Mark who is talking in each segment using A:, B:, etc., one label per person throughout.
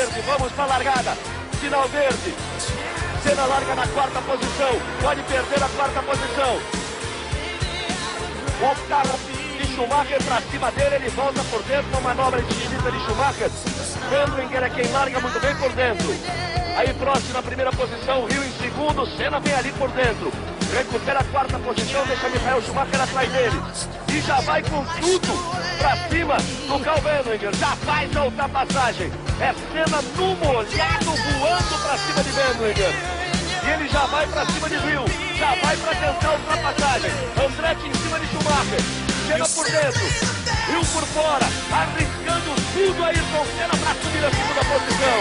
A: verde, vamos para a largada. Sinal verde. Senna larga na quarta posição, pode perder a quarta posição. O carro de Schumacher para cima dele, ele volta por dentro, uma manobra esquisita de Schumacher. Wendlinger é quem larga muito bem por dentro. Aí próximo na primeira posição, Hill em segundo, Senna vem ali por dentro. Recupera a quarta posição, deixa Michael Schumacher atrás dele. E já vai com tudo pra cima do Karl Wendlinger. Já faz a ultrapassagem. É Senna no molhado voando pra cima de Wendlinger. E ele já vai pra cima de Hill. Já vai pra tentar a ultrapassagem. Andretti em cima de Schumacher. Senna por dentro. Hill por fora. Arriscando tudo aí com Senna pra subir a segunda posição.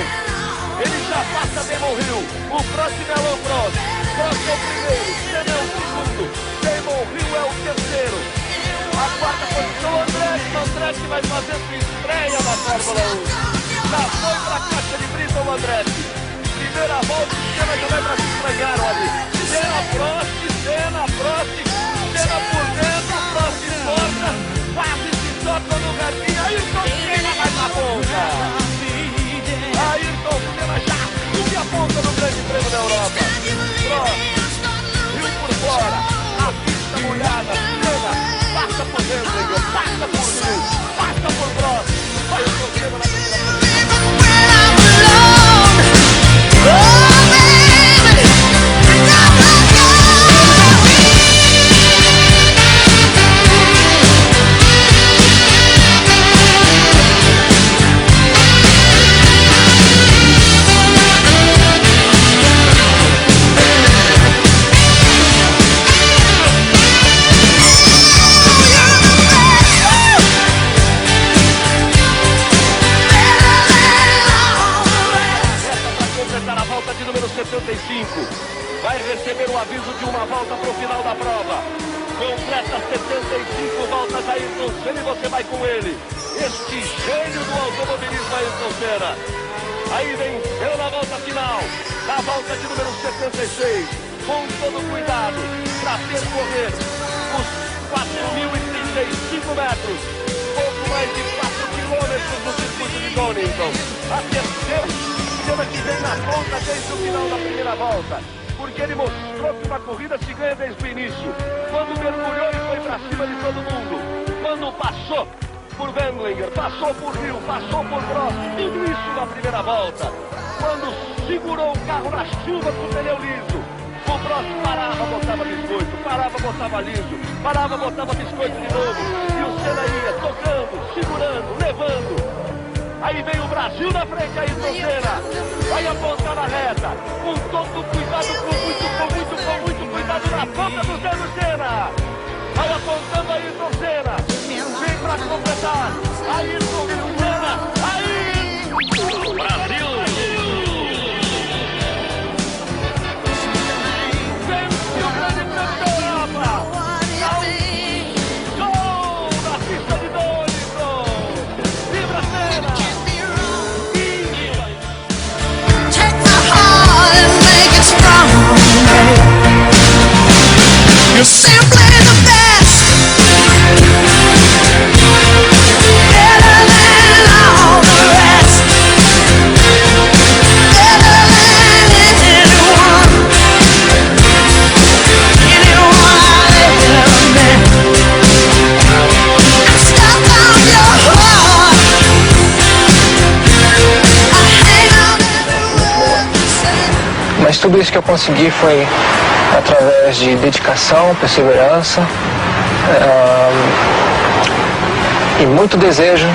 A: Ele já passa Damon Hill. O próximo é Alain Prost. Prost é o primeiro, Senna é o segundo, Damon Hill é o terceiro. A quarta posição, Andretti vai fazer sua estreia na Fórmula 1. Já foi para a caixa de brita o Andretti. Primeira volta, Senna já vai para se estranhar ali. Senna Prost, Senna por dentro, Prost corta, quase se toca no jardim. Ayrton Senna vai na ponta. Ayrton Senna já sube a ponta no Grande Prêmio da Europa. Hill por fora, a pista molhada, Senna, passa por Wendlinger, passa por Hill, passa por Prost, vai o Senna na primeira posição. Vai receber o aviso de uma volta para o final da prova. Completa 75 voltas Ayrton Senna e você vai com ele. Este gênio do automobilismo Ayrton Senna. Aí vem Senna na volta final. Na volta de número 76. Com todo cuidado para percorrer os 4.035 metros. Pouco mais de 4 quilômetros no circuito de Donington. A terceira Senna que vem na ponta desde o final da primeira volta, porque ele mostrou que uma corrida se ganha desde o início. Quando mergulhou e foi pra cima de todo mundo. Quando passou por Wendlinger, passou por Hill, passou por Prost, tudo isso na primeira volta. Quando segurou o carro na chuva com o pneu liso, o Prost parava, botava biscoito, parava, botava liso, parava, botava biscoito de novo. E o Senna ia tocando, segurando, levando. Aí vem o Brasil na frente, Ayrton Senna. Vai apontar na reta. Com todo cuidado, com muito cuidado na ponta do dedo, Senna. Vai apontando Ayrton Senna. Vem pra completar. Ayrton Senna. Ayrton Brasil. Vence o Grande Prêmio da Europa. Gol na pista de Donington. Vibra Senna.
B: You're simply the best, better than all the rest, better than anyone I've ever met. I'm stuck on your heart, I hang on every word you say.
C: Mas tudo isso que eu consegui foi através de dedicação, perseverança e muito desejo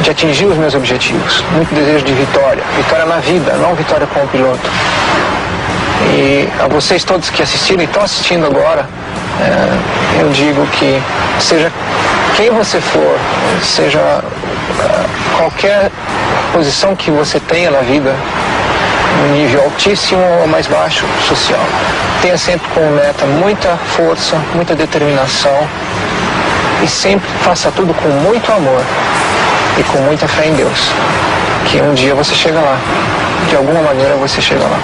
C: de atingir os meus objetivos, muito desejo de vitória, vitória na vida, não vitória como piloto. E a vocês todos que assistiram e estão assistindo agora, eu digo que seja quem você for, seja qualquer posição que você tenha na vida, no nível altíssimo ou mais baixo social, tenha sempre como meta muita força, muita determinação e sempre faça tudo com muito amor e com muita fé em Deus, que um dia você chega lá, de alguma maneira você chega lá.